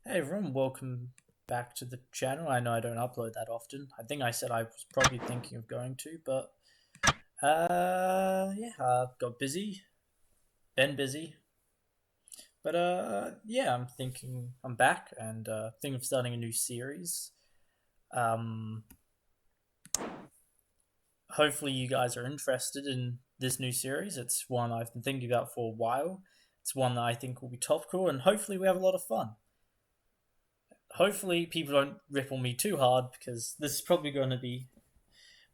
Hey everyone, welcome back to the channel. I know I don't upload that often. I think I said I was probably thinking of going to, but got busy, been busy. But yeah, I'm thinking I'm back and thinking of starting a new series. Um, Hopefully you guys are interested in this new series. It's one I've been thinking about for a while. It's one that I think will be topical, and hopefully we have a lot of fun. Hopefully people don't rip on me too hard because this is probably going to be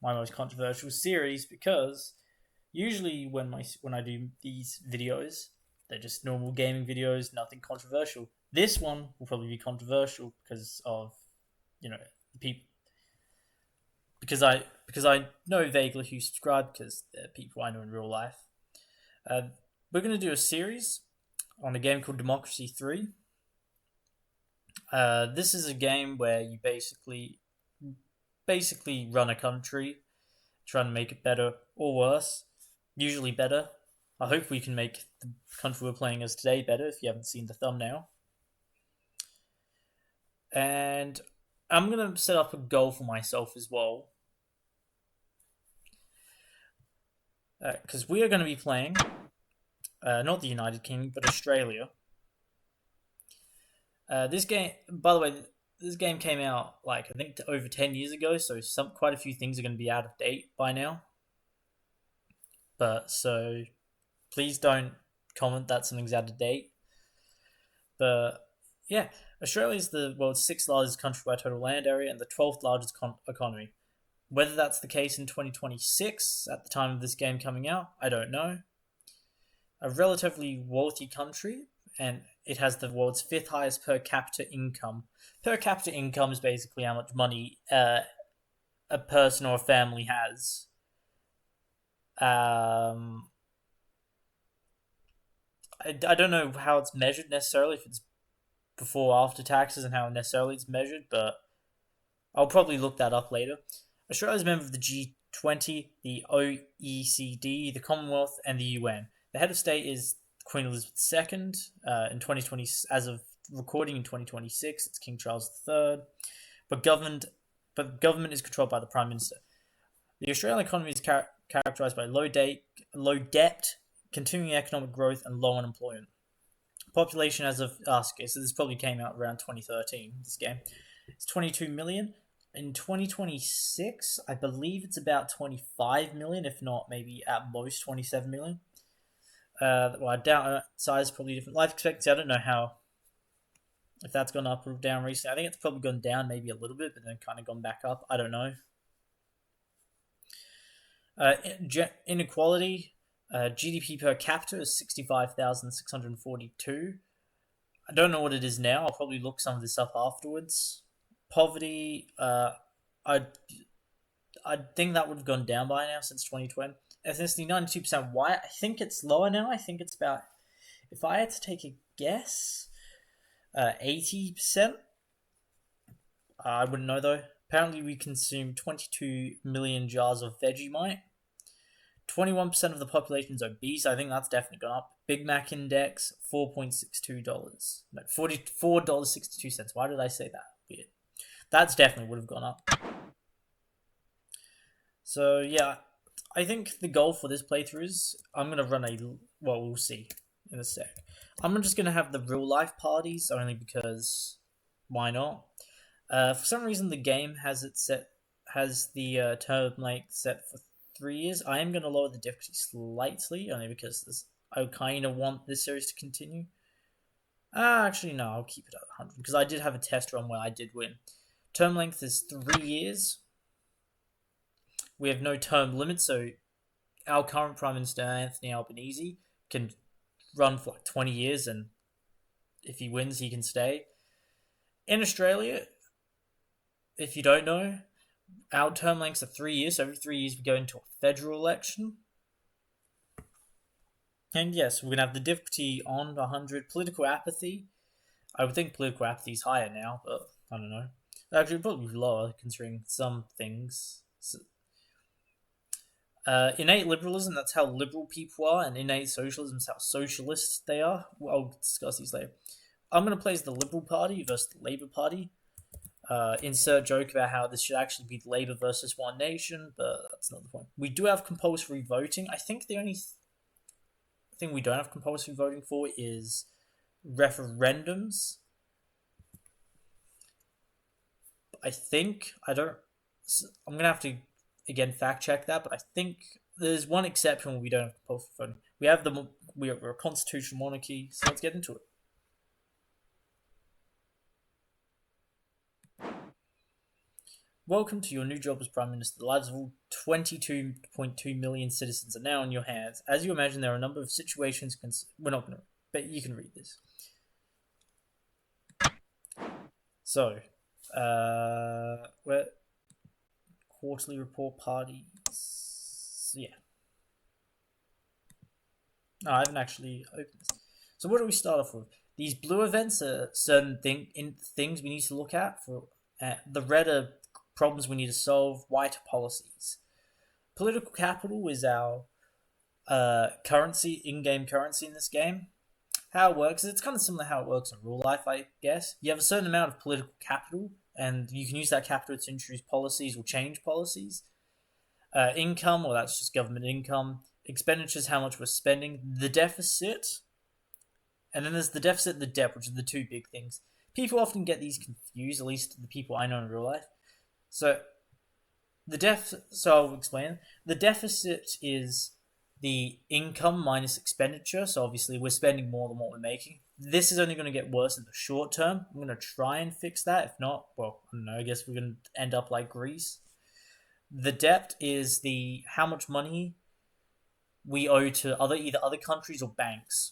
my most controversial series because usually when I do these videos, they're just normal gaming videos, nothing controversial. This one will probably be controversial because of you know people because I know vaguely who subscribe because they're people I know in real life. Uh, we're gonna do a series on a game called Democracy 3. This is a game where you basically run a country, trying to make it better or worse. Usually better. I hope we can make the country we're playing as today better if you haven't seen the thumbnail. And I'm going to set up a goal for myself as well. Because we are going to be playing, not the United Kingdom, but Australia. This game, by the way, this game came out like I think over 10 years ago, so quite a few things are going to be out of date by now. But so please don't comment that something's out of date. But yeah, Australia is the world's sixth largest country by total land area and the 12th largest economy. Whether that's the case in 2026 at the time of this game coming out, I don't know. A relatively wealthy country, and it has the world's fifth highest per capita income. Per capita income is basically how much money a person or a family has. Um, I don't know how it's measured necessarily, if it's before or after taxes and how necessarily it's measured, but I'll probably look that up later. Australia is a member of the G20, the OECD, the Commonwealth, and the UN. The head of state is Queen Elizabeth II. In 2020, as of recording in 2026, it's King Charles III. But government is controlled by the Prime Minister. The Australian economy is characterised by low debt, continuing economic growth, and low unemployment. Population as of okay, so this probably came out around 2013. This game, it's 22 million. In 2026, I believe it's about 25 million, if not maybe at most 27 million. Well, I doubt size is probably different. Life expectancy, I don't know how if that's gone up or down recently. I think it's probably gone down maybe a little bit, but then kind of gone back up. I don't know. Uh, Inequality, GDP per capita is 65,642. I don't know what it is now. I'll probably look some of this up afterwards. Poverty, I I think that would have gone down by now since 2020. Ethnicity, 92% white. I think it's lower now. I think it's about, if I had to take a guess, 80%. I wouldn't know though. Apparently, we consume 22 million jars of Vegemite. 21% of the population is obese. I think that's definitely gone up. Big Mac index, $4.62. No, $44.62. Why did I say that? Weird. That's definitely would have gone up. So yeah, I think the goal for this playthrough is I'm gonna run a well, we'll see in a sec. I'm just gonna have the real life parties only because why not? For some reason, the game has the term length set for 3 years. I am gonna lower the difficulty slightly only because I kind of want this series to continue. Actually, no, I'll keep it at 100 because I did have a test run where I did win. Term length is 3 years. We have no term limit, so our current Prime Minister Anthony Albanese can run for like 20 years, and if he wins, he can stay. In Australia, if you don't know, our term lengths are 3 years, so every 3 years we go into a federal election. And yes, we're going to have the difficulty on 100. Political apathy. I would think political apathy is higher now, but I don't know. Actually, probably lower considering some things. Innate liberalism, that's how liberal people are, and innate socialism is how socialist they are. I'll discuss these later. I'm going to play as the Liberal Party versus the Labour Party. Insert joke about how this should actually be Labour versus One Nation, but that's not the point. We do have compulsory voting. I think the only thing we don't have compulsory voting for is referendums. I think I'm gonna have to again fact check that, but I think there's one exception where we don't have compulsory voting. We're a constitutional monarchy, so let's get into it. Welcome to your new job as Prime Minister. The lives of all 22.2 million citizens are now in your hands. As you imagine, there are a number of situations. We're not going to, but you can read this. So, quarterly report parties. Yeah. No, I haven't actually opened this. So, what do we start off with? These blue events are certain things we need to look at. For the red are problems we need to solve. White policies. Political capital is our currency, in-game currency in this game. How it works is it's kind of similar to how it works in real life, I guess. You have a certain amount of political capital, and you can use that capital to introduce policies or change policies. Income, well, that's just government income. Expenditures, how much we're spending. The deficit, and then there's the deficit and the debt, which are the two big things. People often get these confused, at least the people I know in real life. So I'll explain. The deficit is the income minus expenditure. So obviously we're spending more than what we're making. This is only going to get worse in the short term. I'm going to try and fix that. If not, well, I don't know. I guess we're going to end up like Greece. The debt is how much money we owe to either other countries or banks.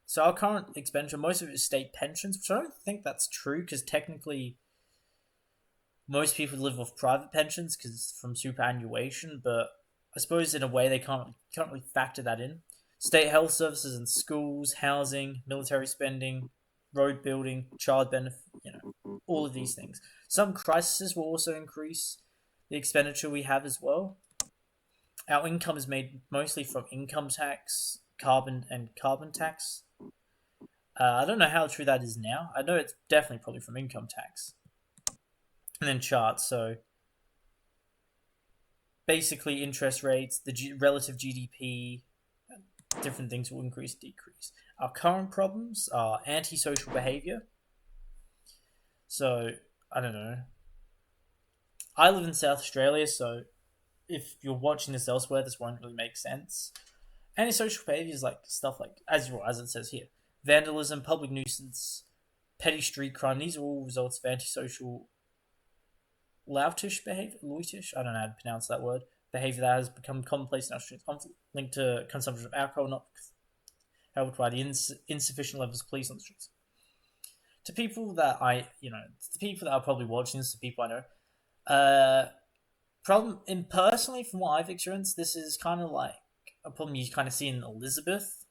So our current expenditure, most of it is state pensions, which I don't think that's true because technically most people live off private pensions because from superannuation, but I suppose in a way they can't really factor that in. State health services and schools, housing, military spending, road building, child benefit, all of these things. Some crises will also increase the expenditure we have as well. Our income is made mostly from income tax, carbon tax. I don't know how true that is now. I know it's definitely probably from income tax. And then charts, so basically interest rates, the relative GDP, different things will increase, decrease. Our current problems are antisocial behavior. So, I don't know. I live in South Australia, so if you're watching this elsewhere, this won't really make sense. Antisocial behavior is like stuff like, as it says here, vandalism, public nuisance, petty street crime. These are all results of antisocial loutish behavior. I don't know how to pronounce that word. Behavior that has become commonplace in our streets, linked to consumption of alcohol, not helped by the insufficient levels of police on the streets. To people that are probably watching this, the people I know, personally, from what I've experienced, this is kind of like a problem you kind of see in Elizabeth,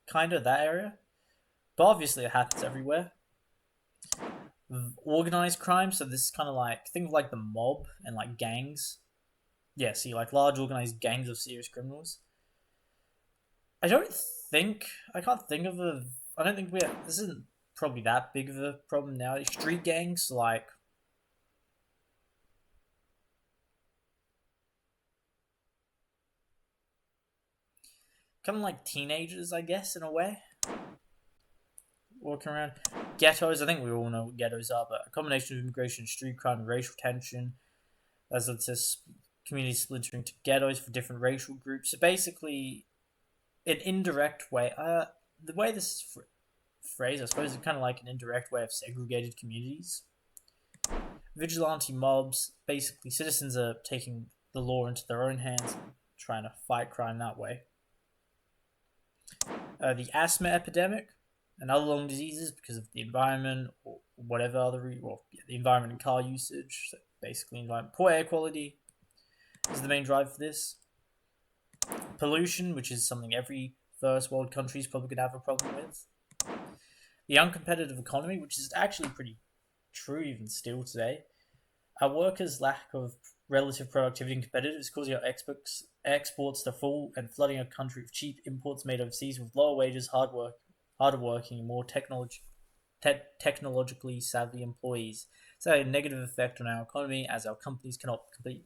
kind of that area, but obviously it happens everywhere. Organized crime, so this is kind of like, think of like the mob and like gangs. Yeah, see, like large organized gangs of serious criminals. I don't think this isn't probably that big of a problem now. Street gangs, like, kind of like teenagers, I guess, in a way. Walking around. Ghettos, I think we all know what ghettos are, but a combination of immigration, street crime, and racial tension. As it says, communities splintering to ghettos for different racial groups. So basically, an indirect way, the way this is phrased, I suppose, is kind of like an indirect way of segregated communities. Vigilante mobs, basically, citizens are taking the law into their own hands and trying to fight crime that way. The asthma epidemic and other lung diseases because of the environment or whatever the environment and car usage. So basically, poor air quality is the main drive for this. Pollution, which is something every first world country is probably going to have a problem with. The uncompetitive economy, which is actually pretty true even still today. Our workers' lack of relative productivity and competitiveness is causing our exports to fall and flooding a country with cheap imports made overseas with lower wages, harder working, and more technologically savvy employees. It's had a negative effect on our economy as our companies cannot compete.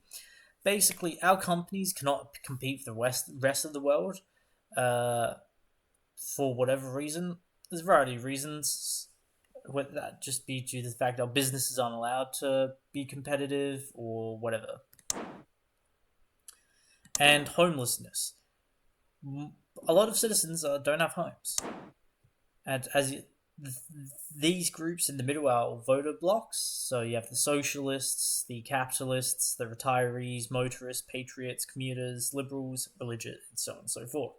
Basically, our companies cannot compete with the rest of the world for whatever reason. There's a variety of reasons. Whether that just be due to the fact our businesses aren't allowed to be competitive or whatever. And homelessness. A lot of citizens don't have homes. And these groups in the middle are voter blocks. So you have the socialists, the capitalists, the retirees, motorists, patriots, commuters, liberals, religious, and so on and so forth.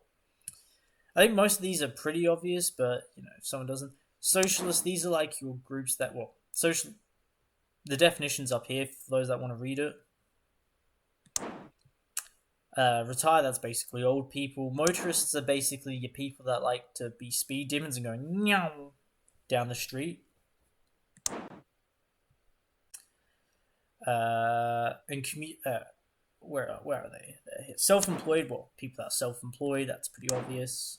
I think most of these are pretty obvious, but if someone doesn't, socialists, these are like your groups that the definition's up here for those that want to read it. Retire, that's basically old people. Motorists are basically your people that like to be speed demons and going meow down the street. And where are they? They're here. Self-employed, well, people that are self-employed, that's pretty obvious.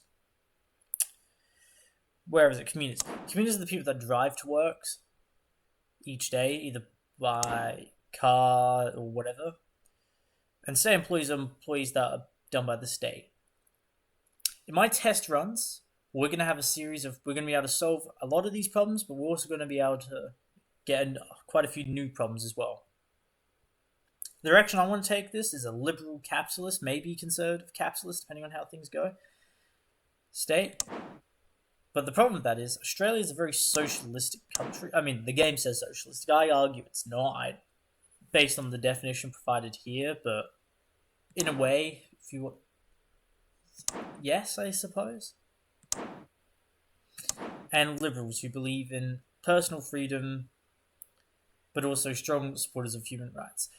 Where is it? Commuters. Commuters are the people that drive to work each day, either by car or whatever. And state employees are employees that are done by the state. In my test runs, we're going to have a series of, we're going to be able to solve a lot of these problems, but we're also going to be able to get quite a few new problems as well. The direction I want to take this is a liberal capitalist, maybe conservative capitalist, depending on how things go, state. But the problem with that is Australia is a very socialistic country. I mean, the game says socialistic. I argue it's not, based on the definition provided here, but in a way, if you want, yes, I suppose. And liberals who believe in personal freedom, but also strong supporters of human rights.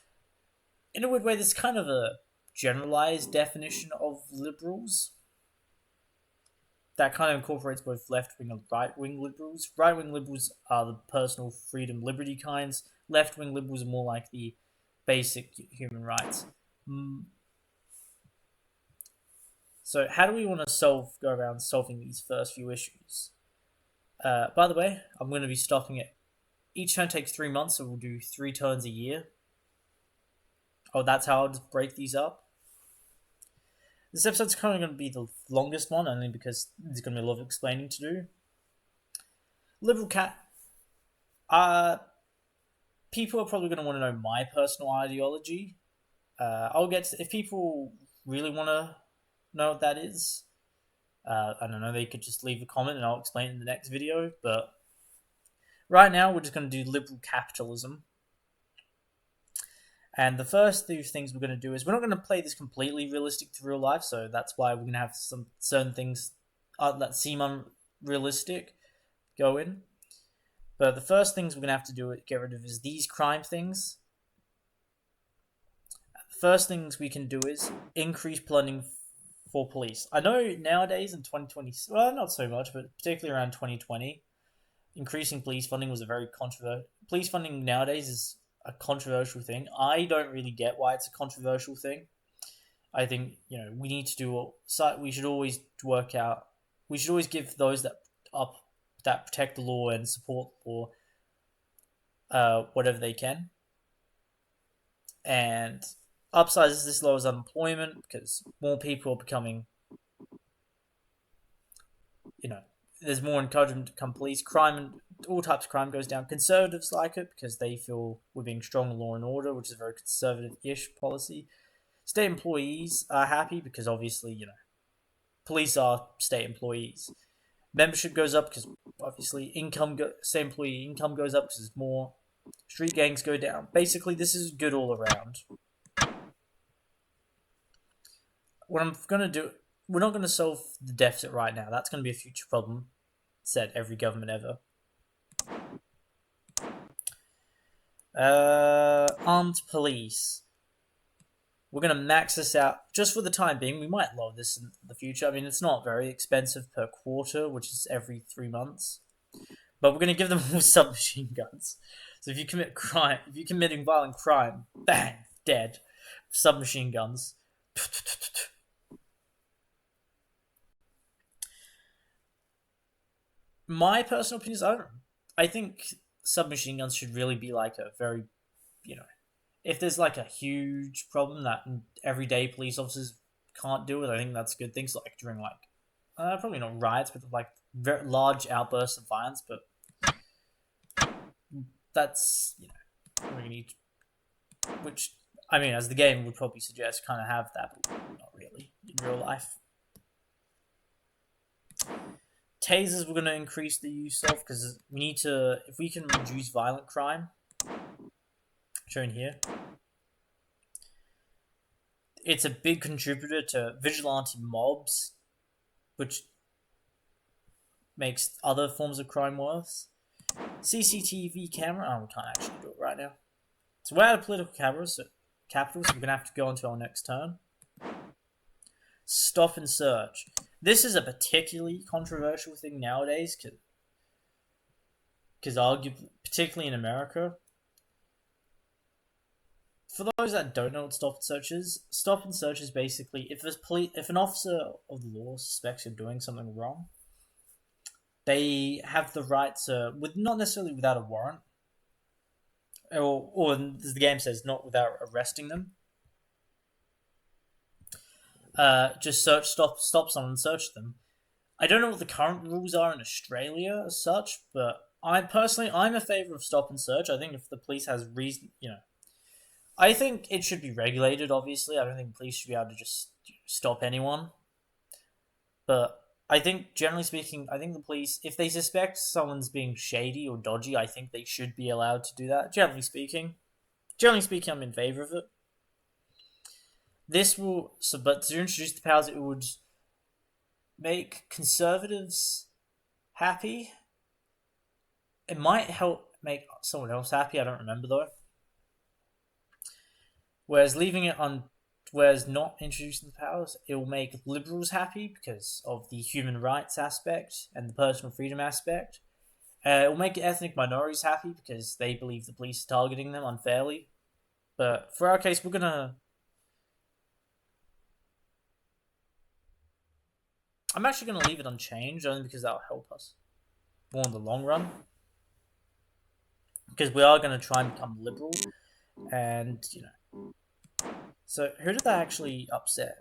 In a weird way, this is kind of a generalized definition of liberals that kind of incorporates both left-wing and right-wing liberals. Right-wing liberals are the personal freedom, liberty kinds. Left-wing liberals are more like the basic human rights. So how do we want to go around solving these first few issues? By the way, I'm going to be stopping it. Each turn takes 3 months, so we'll do 3 turns a year. Oh, that's how I'll just break these up. This episode's kind of going to be the longest one, only because there's going to be a lot of explaining to do. Liberal cat. People are probably going to want to know my personal ideology. I'll get to, if people really want to know what that is. I don't know, they could just leave a comment and I'll explain it in the next video. But right now, we're just going to do liberal capitalism. And the first two things we're going to do is we're not going to play this completely realistic to real life, so that's why we're going to have some certain things that seem unrealistic go in. But the first things we're going to have to get rid of is these crime things. The first things we can do is increase funding for police. I know nowadays in 2020, well, not so much, but particularly around 2020, increasing police funding was a very controversial. Police funding nowadays is a controversial thing. I don't really get why it's a controversial thing. I think we need to do. We should always work out. We should always give those that protect the law and support the law whatever they can. And upsides this lowers unemployment because more people are becoming. There's more encouragement to become police. Crime and all types of crime goes down. Conservatives like it because they feel we're being strong in law and order, which is a very conservative-ish policy. State employees are happy because obviously, police are state employees. Membership goes up because obviously state employee income goes up because there's more. Street gangs go down. Basically, this is good all around. What I'm going to do, we're not going to solve the deficit right now. That's going to be a future problem, said every government ever. Armed police. We're going to max this out just for the time being. We might lower this in the future. I mean, it's not very expensive per quarter, which is every 3 months. But we're going to give them all submachine guns. So if you commit crime, if you're committing violent crime, bang, dead. Submachine guns. My personal opinion is I think submachine guns should really be like a very, you know, if there's like a huge problem that everyday police officers can't deal with, I think that's good. Things like during like, probably not riots, but like very large outbursts of violence. But that's, we need, which I mean, as the game would probably suggest, kind of have that, but not really in real life. Tasers we're going to increase the use of because we need to, if we can reduce violent crime, shown here, it's a big contributor to vigilante mobs, which makes other forms of crime worse. CCTV camera, we can't actually do it right now. So we're out of political capital, so we're going to have to go on to our next turn. Stop and search. This is a particularly controversial thing nowadays, because arguably, particularly in America, for those that don't know what stop and search is basically if an officer of the law suspects you're doing something wrong, they have the right to, not necessarily without a warrant, or as the game says, not without arresting them. Just stop someone and search them. I don't know what the current rules are in Australia as such, but I'm a favor of stop and search. I think if the police has reason, I think it should be regulated. Obviously, I don't think police should be able to just stop anyone. But I think, generally speaking, I think the police, if they suspect someone's being shady or dodgy, I think they should be allowed to do that. Generally speaking, I'm in favor of it. But to introduce the powers, it would make conservatives happy. It might help make someone else happy. I don't remember though. Whereas not introducing the powers, it will make liberals happy because of the human rights aspect and the personal freedom aspect. It will make ethnic minorities happy because they believe the police are targeting them unfairly. But for our case, I'm actually going to leave it unchanged only because that'll help us more in the long run. Because we are going to try and become liberal. And, So, who did that actually upset?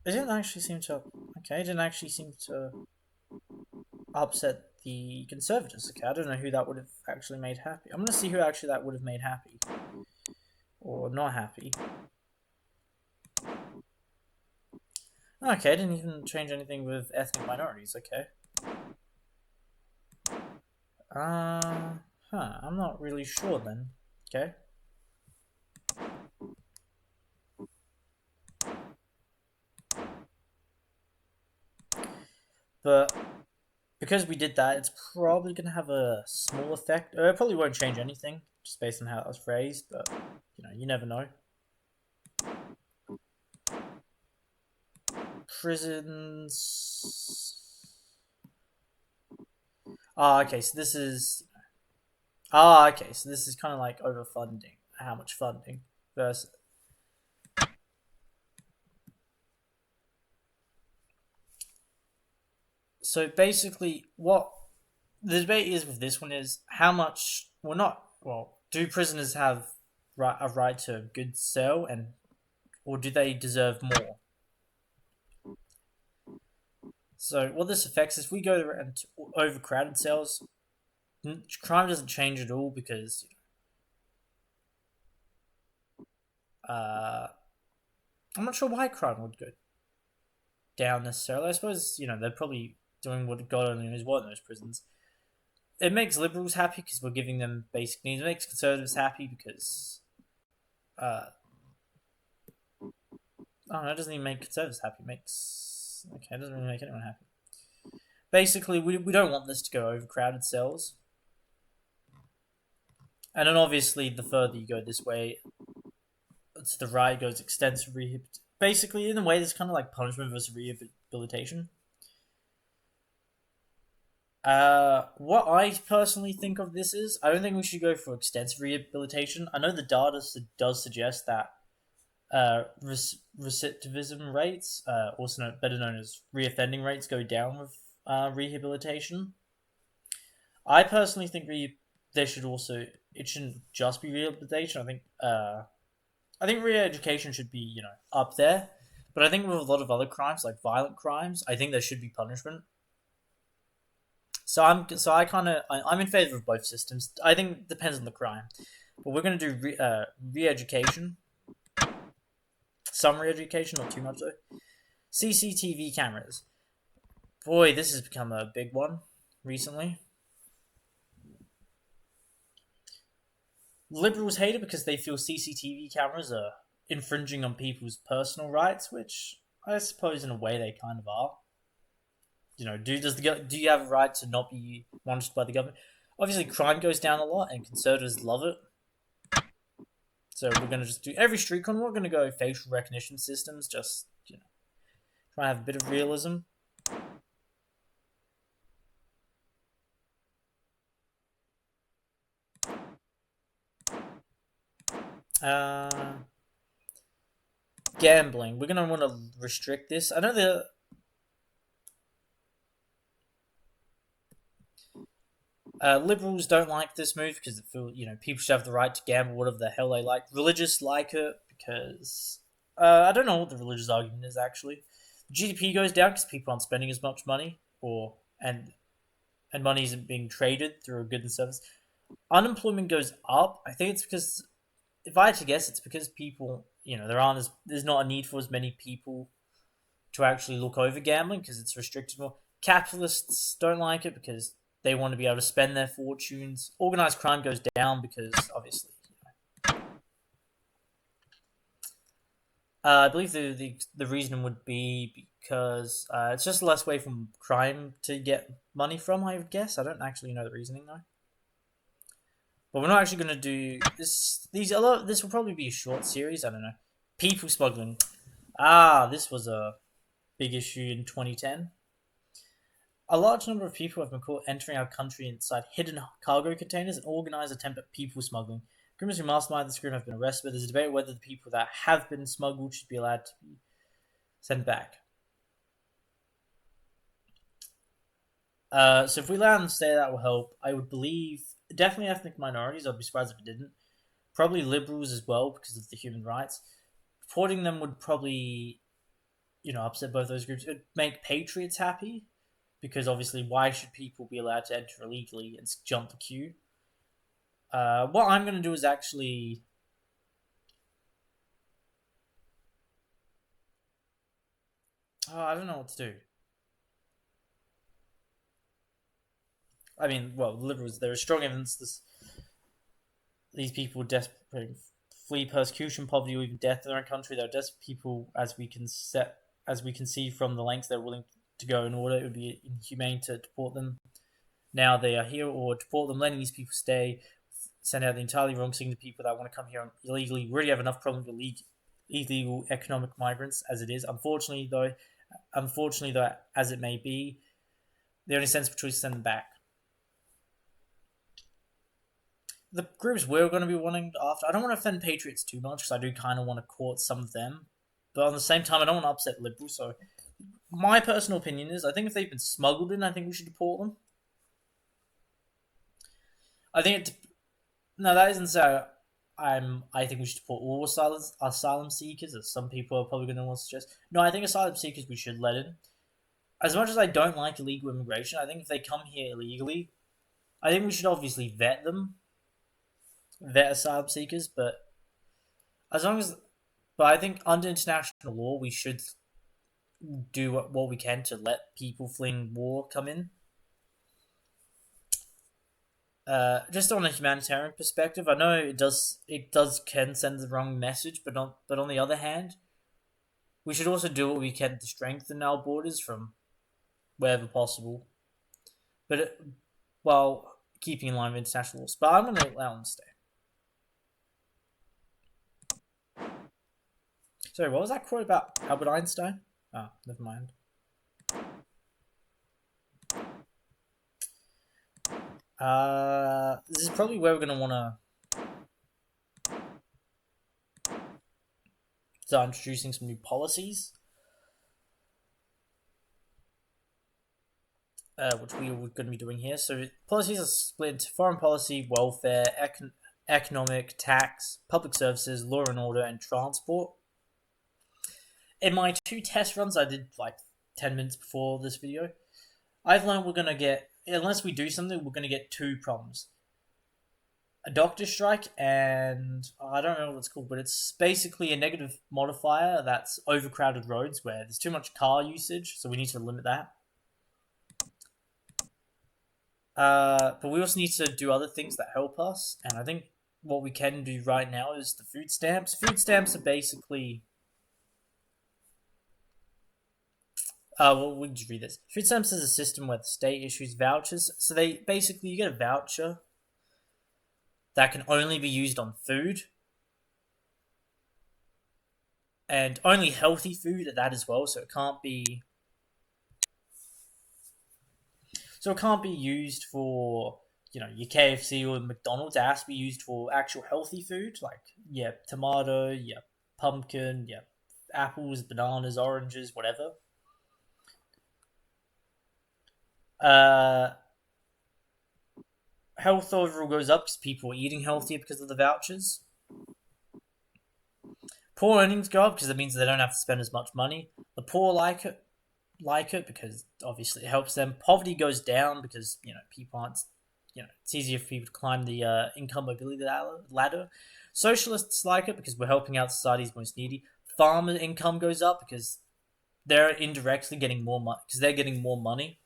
It didn't actually seem to... Okay, it didn't actually seem to upset the Conservatives. Okay, I don't know who that would have actually made happy. I'm going to see who actually that would have made happy. Or not happy. Okay, I didn't even change anything with ethnic minorities, okay. I'm not really sure then. Okay. But because we did that, it's probably going to have a small effect. It probably won't change anything, just based on how it was phrased, but, you never know. Prisons... okay, so this is... okay, so this is kind of like overfunding. How much funding versus... So basically, what the debate is with this one is how much... do prisoners have a right to a good cell, or do they deserve more? So what this affects is if we go into overcrowded cells, crime doesn't change at all because I'm not sure why crime would go down necessarily. I suppose they're probably doing what God only knows what in those prisons. It makes liberals happy because we're giving them basic needs. It makes conservatives happy because it doesn't even make conservatives happy. It doesn't really make anyone happy. Basically, we don't want this to go overcrowded cells. And then obviously, the further you go this way, to the right goes extensive rehabilitation. Basically, in a way, it's kind of like punishment versus rehabilitation. What I personally think of this is, I don't think we should go for extensive rehabilitation. I know the data does suggest that recidivism rates, better known as reoffending rates, go down with rehabilitation. I personally think there should also it shouldn't just be rehabilitation. I think re-education should be up there, but I think with a lot of other crimes like violent crimes, I think there should be punishment. I'm in favor of both systems. I think it depends on the crime, but we're gonna do re-education, some re-education, not too much though. CCTV cameras. Boy, this has become a big one recently. Liberals hate it because they feel CCTV cameras are infringing on people's personal rights, which I suppose in a way they kind of are. Do you have a right to not be monitored by the government? Obviously, crime goes down a lot, and conservatives love it. So we're gonna just do every street corner. We're gonna go facial recognition systems, just try to have a bit of realism. Gambling. We're gonna want to restrict this. I know liberals don't like this move because people should have the right to gamble whatever the hell they like. Religious like it because I don't know what the religious argument is actually. GDP goes down because people aren't spending as much money, and money isn't being traded through a good and service. Unemployment goes up. I think it's because, if I had to guess, it's because people, there's not a need for as many people to actually look over gambling because it's restricted more. Capitalists don't like it because they want to be able to spend their fortunes. Organized crime goes down because, obviously, I believe the reason would be because it's just less way from crime to get money from. I would guess. I don't actually know the reasoning though. But we're not actually going to do this. This will probably be a short series. I don't know. People smuggling. This was a big issue in 2010. A large number of people have been caught entering our country inside hidden cargo containers and organized attempt at people smuggling. Criminals who mastermind this group have been arrested, but there's a debate whether the people that have been smuggled should be allowed to be sent back. So if we allow them to stay, that will help. I would believe definitely ethnic minorities. I'd be surprised if it didn't. Probably liberals as well because of the human rights. Deporting them would probably, upset both those groups. It would make patriots happy because obviously, why should people be allowed to enter illegally and jump the queue? What I'm going to do is actually. I don't know what to do. I mean, well, the liberals, there is strong evidence these people desperate flee persecution, poverty, or even death in their own country. They're desperate people, as we can see from the lengths they're willing to go in order. It would be inhumane to deport them. Now they are here, or deport them, letting these people stay, send out the entirely wrong signal to people that want to come here illegally. We already have enough problems with illegal economic migrants as it is. Unfortunately, though, as it may be, the only sensible choice is to send them back. The groups we're going to be wanting after, I don't want to offend patriots too much because I do kind of want to court some of them, but at the same time, I don't want to upset liberals. So, my personal opinion is, I think if they've been smuggled in, I think we should deport them. I think no, that isn't so. I think we should deport all asylum seekers, as some people are probably going to want to suggest. No, I think asylum seekers we should let in. As much as I don't like illegal immigration, I think if they come here illegally, I think we should obviously vet asylum seekers, but I think under international law we should do what we can to let people fleeing war come in. Just on a humanitarian perspective, I know it can send the wrong message, but on the other hand, we should also do what we can to strengthen our borders from wherever possible, but while keeping in line with international laws. But I'm going to allow them to stay. Sorry, what was that quote about Albert Einstein? Never mind. This is probably where we're going to want to start introducing some new policies, which we are going to be doing here. So policies are split into foreign policy, welfare, economic, tax, public services, law and order, and transport. In my 2 test runs I did like 10 minutes before this video, I've learned we're going to get, unless we do something, we're going to get 2 problems. A doctor strike, and I don't know what it's called, but it's basically a negative modifier that's overcrowded roads where there's too much car usage, so we need to limit that. But we also need to do other things that help us, and I think what we can do right now is the food stamps. Food stamps are basically... well, we can just read this. Food stamps is a system where the state issues vouchers. So they basically, you get a voucher that can only be used on food. And only healthy food at that as well. So it can't be used for, your KFC or McDonald's. It has to be used for actual healthy food. Like, tomato, pumpkin, apples, bananas, oranges, whatever. Health overall goes up because people are eating healthier because of the vouchers. Poor earnings go up because it means they don't have to spend as much money. The poor like it because obviously it helps them. Poverty goes down because people aren't, it's easier for people to climb the income mobility ladder. Socialists like it because we're helping out society's most needy. Farmer income goes up because they're indirectly getting more money because they're getting more money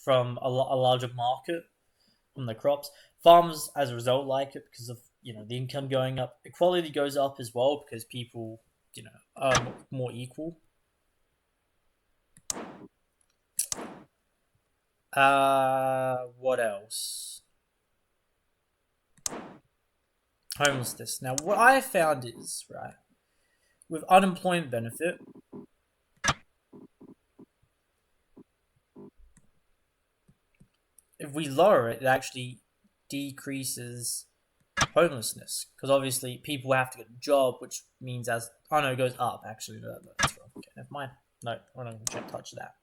from a larger market from the crops. Farmers, as a result, like it because of the income going up. Equality goes up as well because people are more equal. What else? Homelessness. Now, what I found is, right, with unemployment benefit, if we lower it, it actually decreases homelessness because obviously people have to get a job, which means it goes up. Actually, no, that's wrong. Okay, never mind. No, we're not going to touch that.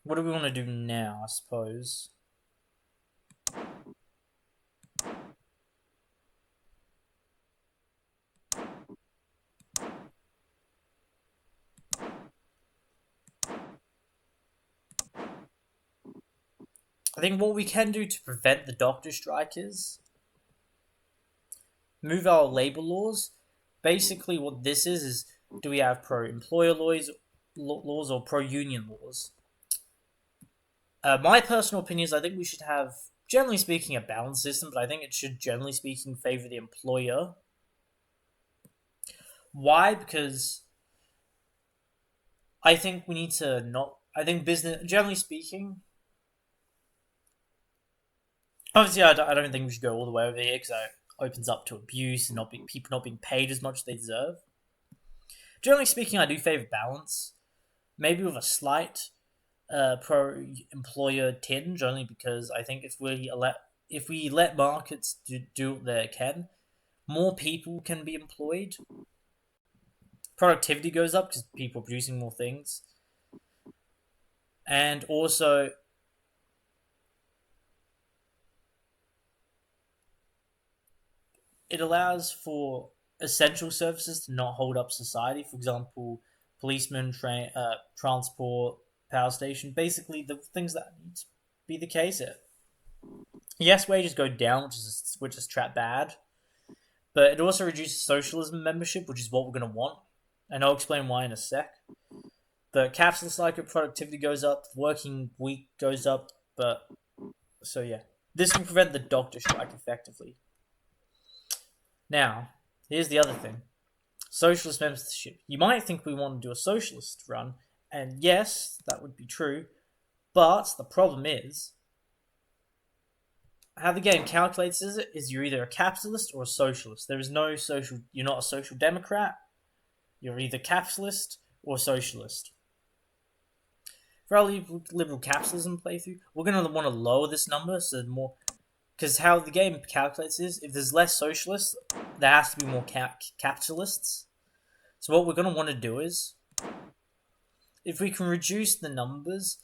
What do we want to do now? I suppose. I think what we can do to prevent the doctor strike is move our labor laws. Basically, what this is do we have pro-employer laws or pro-union laws? My personal opinion is I think we should have, generally speaking, a balanced system, but I think it should, generally speaking, favor the employer. Why? Because I think we need to not... I think business, generally speaking... Obviously, I don't think we should go all the way over here because it opens up to abuse and people not being paid as much as they deserve. Generally speaking, I do favor balance. Maybe with a slight pro-employer tinge, only because I think if we let markets do what they can, more people can be employed. Productivity goes up because people are producing more things. And also, it allows for essential services to not hold up society. For example, policemen, transport, power station. Basically, the things that need to be the case. Yes, wages go down, which is trap bad, but it also reduces socialism membership, which is what we're going to want. And I'll explain why in a sec. The capitalist cycle productivity goes up, the working week goes up, so yeah. This will prevent the doctor strike effectively. Now, here's the other thing. Socialist membership. You might think we want to do a socialist run, and yes, that would be true, but the problem is, how the game calculates is you're either a capitalist or a socialist. There is no social... You're not a social democrat. You're either capitalist or socialist. for our liberal capitalism playthrough, we're going to want to lower this number so more, because how the game calculates is if there's less socialists, there has to be more capitalists. So what we're going to want to do is, if we can reduce the numbers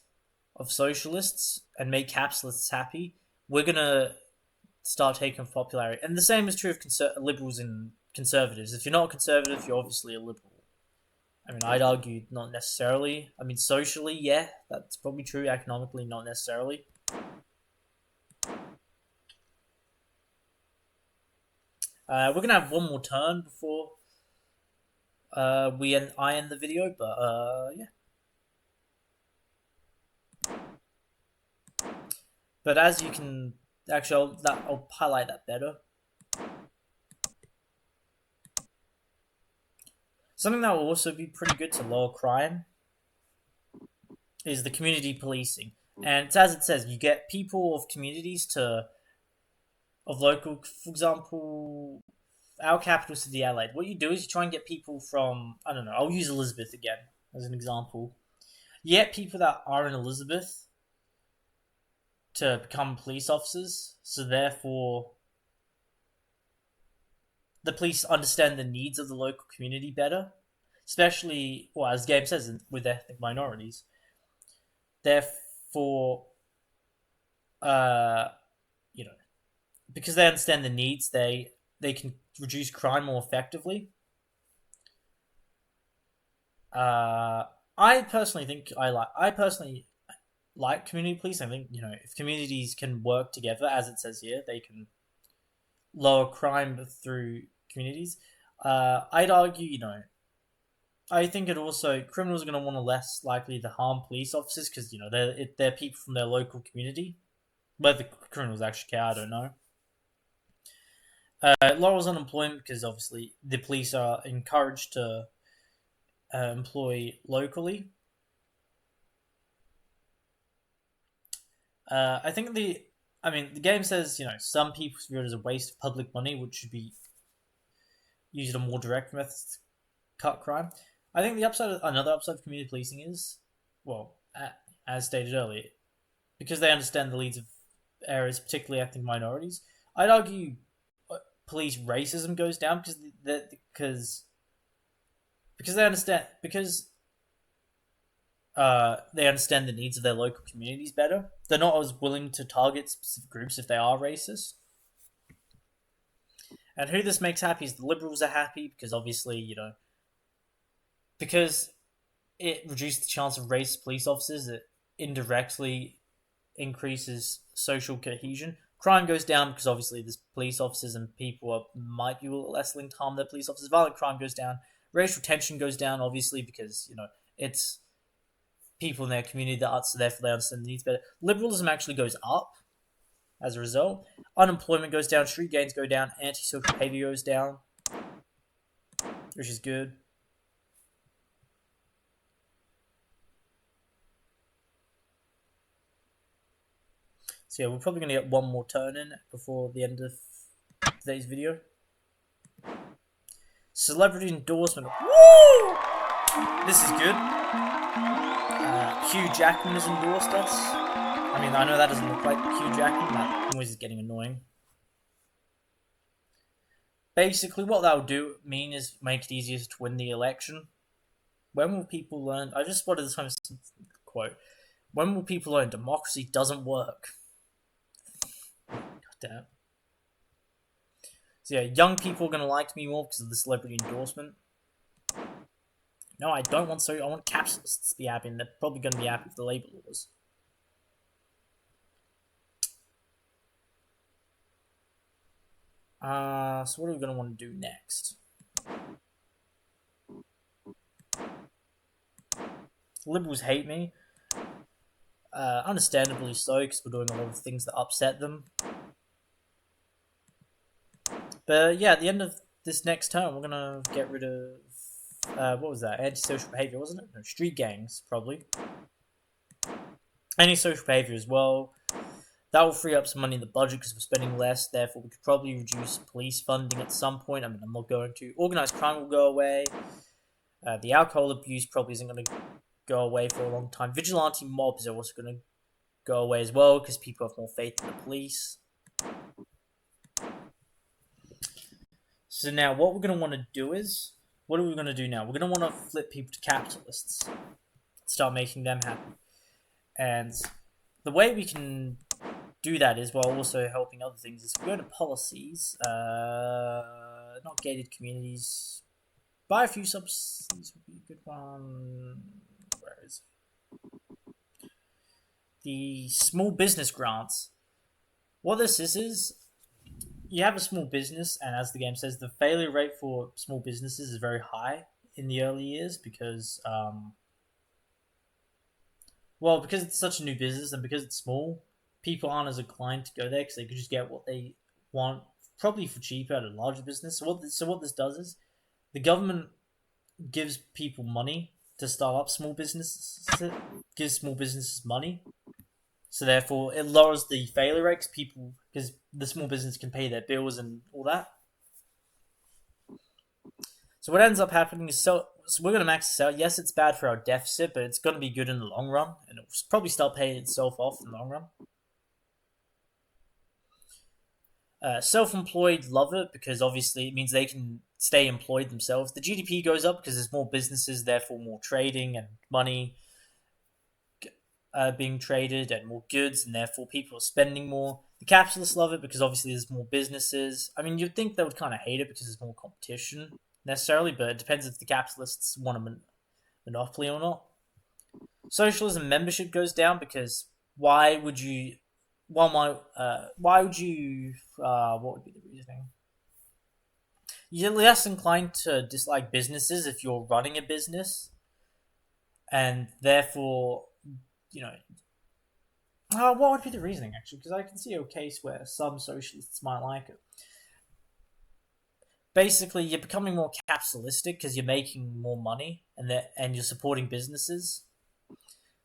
of socialists and make capitalists happy, we're going to start taking popularity. And the same is true of liberals and conservatives. If you're not a conservative, you're obviously a liberal. I mean, I'd argue not necessarily. I mean, socially, yeah, that's probably true. Economically, not necessarily. We're going to have one more turn before I end the video, but yeah. But as you can, actually, I'll highlight that better. Something that will also be pretty good to lower crime is the community policing. And it's as it says, you get people of communities of local, for example, our capital city, Adelaide. What you do is you try and get people from, I don't know, I'll use Elizabeth again as an example. You get people that are in Elizabeth to become police officers, so therefore the police understand the needs of the local community better, especially, well, as the game says, with ethnic minorities. Therefore, because they understand the needs, they can reduce crime more effectively. I personally like community police. I think, if communities can work together, as it says here, they can lower crime through communities. I'd argue, I think criminals are going to want to less likely to harm police officers because, they're people from their local community. Whether criminals actually care, I don't know. It lowers unemployment because obviously the police are encouraged to employ locally. I think the game says, some people view it as a waste of public money, which should be used on more direct methods to cut crime. I think another upside of community policing is, well, as stated earlier, because they understand the needs of areas, particularly ethnic minorities. I'd argue police racism goes down because they understand the needs of their local communities better. They're not as willing to target specific groups if they are racist. And who this makes happy is the Liberals are happy because obviously, because it reduces the chance of racist police officers, it indirectly increases social cohesion. Crime goes down because obviously there's police officers and people might be less linked to harm their police officers. Violent crime goes down. Racial tension goes down, obviously, because, it's people in their community that are, so therefore they understand the needs better. Liberalism actually goes up as a result. Unemployment goes down, street gangs go down, antisocial behavior goes down, which is good. So yeah, we're probably going to get one more turn in before the end of today's video. Celebrity endorsement. Woo! This is good. Hugh Jackman has endorsed us. I mean, I know that doesn't look like Hugh Jackman. That noise is getting annoying. Basically, what that will mean is make it easier to win the election. When will people learn? I just spotted this famous quote. When will people learn democracy doesn't work? God damn. So yeah, young people are going to like me more because of the celebrity endorsement. No, I don't want I want capitalists to be happy, and they're probably going to be happy with the labor laws. So what are we going to want to do next? Liberals hate me. Understandably so, because we're doing a lot of things that upset them. But yeah, at the end of this next term, we're going to get rid of... what was that? Antisocial behavior, wasn't it? No, street gangs, probably. Antisocial behavior as well. That will free up some money in the budget because we're spending less. Therefore, we could probably reduce police funding at some point. I mean, I'm not going to. Organised crime will go away. The alcohol abuse probably isn't going to go away for a long time. Vigilante mobs are also going to go away as well because people have more faith in the police. So now what we're going to want to do is, what are we going to do now? We're going to want to flip people to capitalists. Start making them happy. And the way we can do that is while also helping other things is we go to policies, not gated communities. Biofuel subsidies would be a good one. Where is it? The small business grants. What this is you have a small business, and as the game says, the failure rate for small businesses is very high in the early years because, because it's such a new business and because it's small, people aren't as inclined to go there because they could just get what they want probably for cheaper at a larger business. So what this does is the government gives people money to start up small businesses, gives small businesses money. So therefore, it lowers the failure rate because the small business can pay their bills and all that. So what ends up happening is so we're going to max this out. Yes, it's bad for our deficit, but it's going to be good in the long run, and it'll probably start paying itself off in the long run. Self-employed love it because obviously it means they can stay employed themselves. The GDP goes up because there's more businesses, therefore more trading and money being traded and more goods, and therefore people are spending more. The capitalists love it because obviously there's more businesses. I mean, you'd think they would kind of hate it because there's more competition necessarily, but it depends if the capitalists want a monopoly or not. Socialism membership goes down because why would you? What would be the reasoning? You're less inclined to dislike businesses if you're running a business, and therefore, what would be the reasoning actually? Because I can see a case where some socialists might like it. Basically, you're becoming more capitalistic because you're making more money and you're supporting businesses.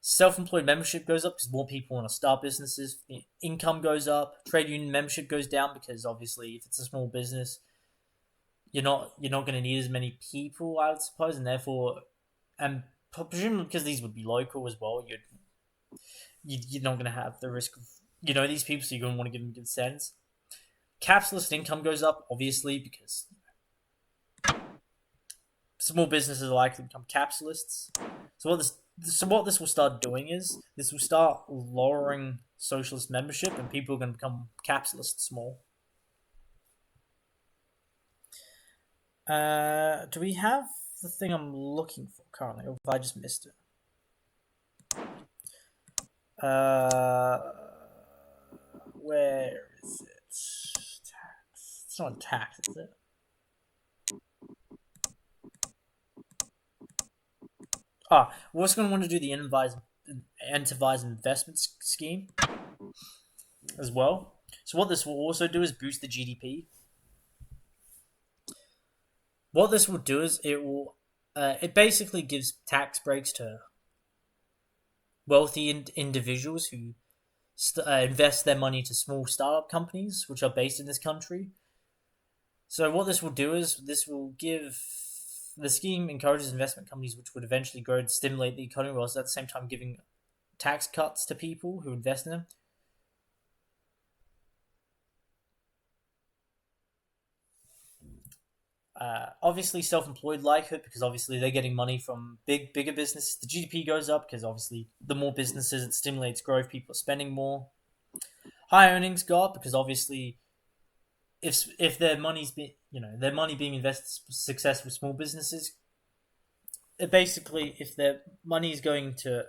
Self-employed membership goes up because more people want to start businesses. Income goes up. Trade union membership goes down because obviously, if it's a small business, you're not going to need as many people, I would suppose, and therefore, and presumably because these would be local as well, you're not going to have the risk of these people, so you're going to want to give them consents. Capitalist income goes up, obviously, because small businesses are likely to become capitalists. So what this will start doing is this will start lowering socialist membership, and people are going to become capitalists more. Do we have the thing I'm looking for currently, or have I just missed it? Where is it? Tax. It's not tax, is it? We're also going to want to do the incentivized investment scheme as well. So what this will also do is boost the GDP. What this will do is it basically gives tax breaks to wealthy individuals who invest their money to small startup companies which are based in this country. So what this will do is the scheme encourages investment companies which would eventually grow to stimulate the economy, whilst at the same time giving tax cuts to people who invest in them. Obviously, self-employed like it because obviously they're getting money from bigger businesses. The GDP goes up because obviously the more businesses, it stimulates growth. People are spending more. High earnings go up because obviously, if their money being invested successful small businesses, if their money is going to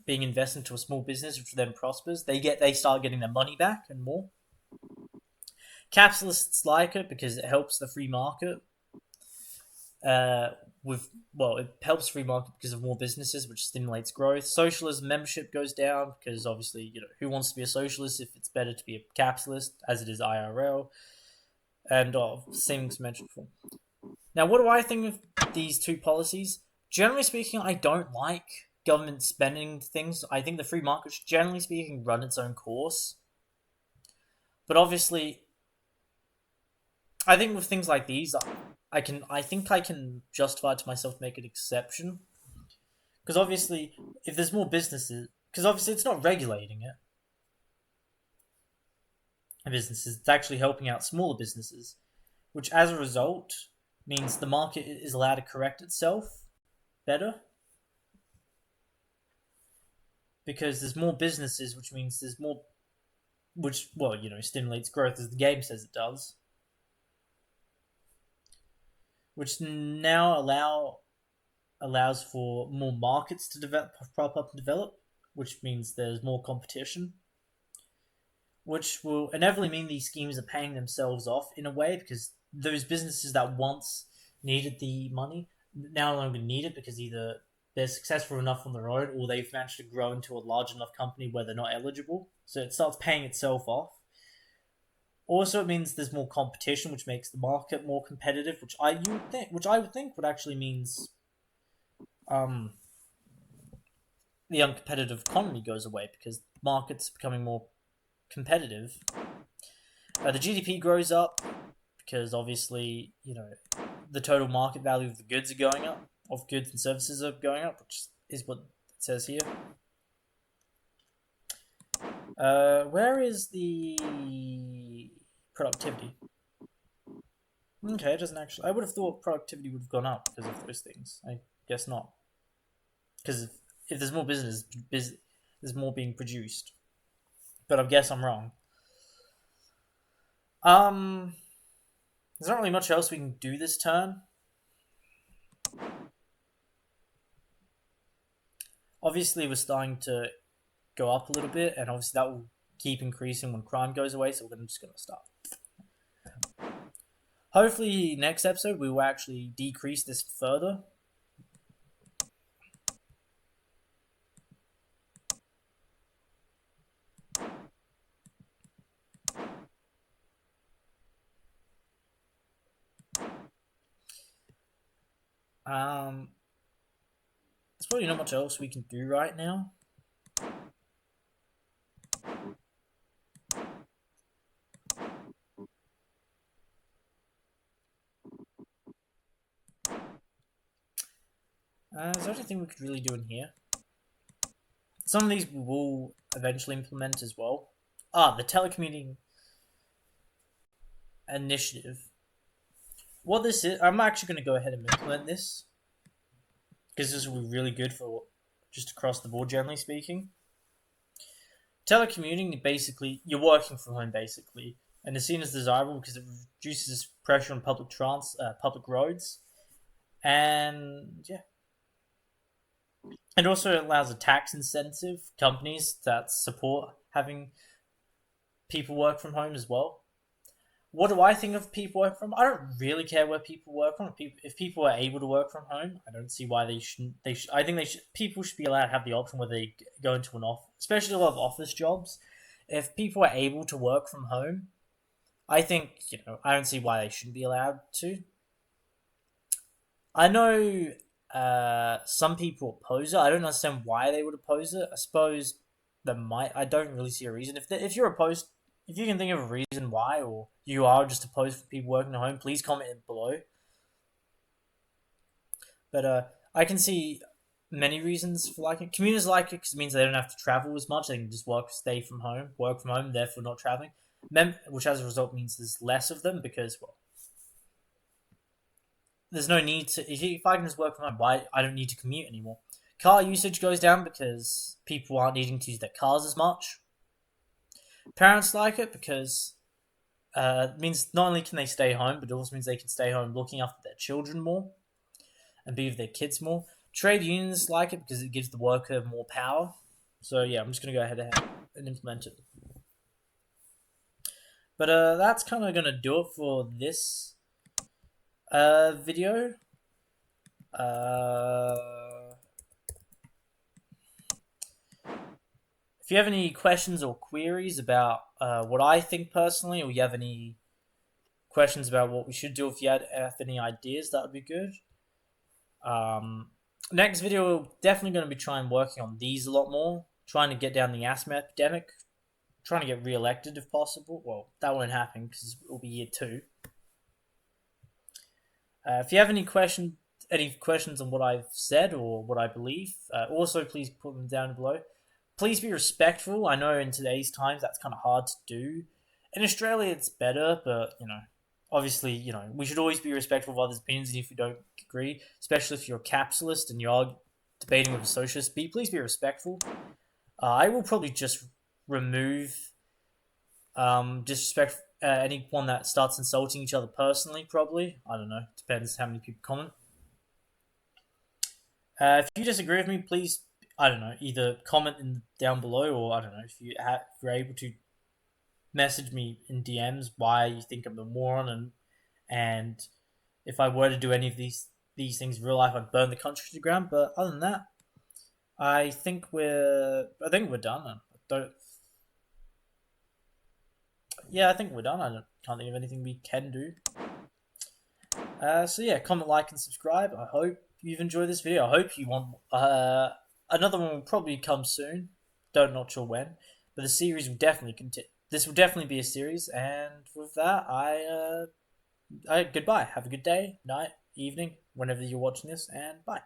being invested into a small business which then prospers, they start getting their money back and more. Capitalists like it because it helps the free market. It helps free market because of more businesses, which stimulates growth. Socialism membership goes down because obviously, who wants to be a socialist if it's better to be a capitalist, as it is IRL, and things mentioned before. Now, what do I think of these two policies? Generally speaking, I don't like government spending things. I think the free market should, generally speaking, run its own course. But obviously, I think with things like these, I think I can justify it to myself to make an exception. Because obviously, if there's more businesses, because obviously it's not regulating it, businesses, it's actually helping out smaller businesses, which as a result means the market is allowed to correct itself better because there's more businesses, which means there's more, which, well, stimulates growth as the game says it does, which now allows for more markets to prop up and develop, which means there's more competition, which will inevitably mean these schemes are paying themselves off in a way because those businesses that once needed the money now no longer need it because either they're successful enough on their own or they've managed to grow into a large enough company where they're not eligible. So it starts paying itself off. Also, it means there's more competition, which makes the market more competitive, which I would think would actually means the uncompetitive economy goes away because the market's becoming more competitive. The GDP grows up because obviously, the total market value of the goods are going up, of goods and services are going up, which is what it says here. Where is the productivity? Okay, it doesn't actually. I would have thought productivity would have gone up because of those things. I guess not. Because if there's more business, there's more being produced. But I guess I'm wrong. There's not really much else we can do this turn. Obviously, we're starting to go up a little bit, and obviously that will keep increasing when crime goes away, so we're just going to stop. Hopefully, next episode, we will actually decrease this further. There's probably not much else we can do right now. Is there anything we could really do in here? Some of these we will eventually implement as well. The telecommuting initiative. What this is, I'm actually going to go ahead and implement this because this will be really good for just across the board, generally speaking. Telecommuting, basically, you're working from home, basically, and is seen as desirable because it reduces pressure on public roads, and yeah. It also allows a tax incentive companies that support having people work from home as well. What do I think of people work from? I don't really care where people work from. If people are able to work from home, I don't see why they shouldn't. I think people should be allowed to have the option where they go into an office, especially a lot of office jobs. If people are able to work from home, I think I don't see why they shouldn't be allowed to. I know some people oppose it. I don't understand why they would oppose it. I suppose I don't really see a reason. If you're opposed, if you can think of a reason why, or you are just opposed for people working at home, please comment it below. But I can see many reasons for liking it. Commuters like it because it means they don't have to travel as much. They can just work from home, therefore not traveling. Which as a result means there's less of them because, well, there's no need to. If I can just work from home, why I don't need to commute anymore. Car usage goes down because people aren't needing to use their cars as much. Parents like it because it means not only can they stay home, but it also means they can stay home looking after their children more and be with their kids more. Trade unions like it because it gives the worker more power. So yeah, I'm just going to go ahead and implement it. But that's kind of going to do it for this video. If you have any questions or queries about what I think personally, or you have any questions about what we should do, if you have any ideas, that would be good. Next video, we're definitely going to be trying working on these a lot more, trying to get down the asthma epidemic, trying to get re-elected if possible. Well, that won't happen because it will be year 2. If you have any questions, any questions on what I've said or what I believe, also please put them down below. Please be respectful. I know in today's times that's kind of hard to do. In Australia, it's better, but obviously, we should always be respectful of others' opinions, and if you don't agree, especially if you're a capitalist and you're debating with a socialist, please be respectful. I will probably just remove disrespect anyone that starts insulting each other personally. Probably, I don't know. Depends how many people comment. If you disagree with me, please, I don't know, either comment down below, or I don't know if you're able to message me in DMs why you think I'm a moron, and if I were to do any of these things in real life, I'd burn the country to the ground. But other than that, I think we're done. I don't. Yeah, I think we're done. Can't think of anything we can do. So yeah, comment, like, and subscribe. I hope you've enjoyed this video. I hope you want another one will probably come soon. Not sure when, but the series will definitely continue. This will definitely be a series, and with that, I goodbye. Have a good day, night, evening, whenever you're watching this, and bye.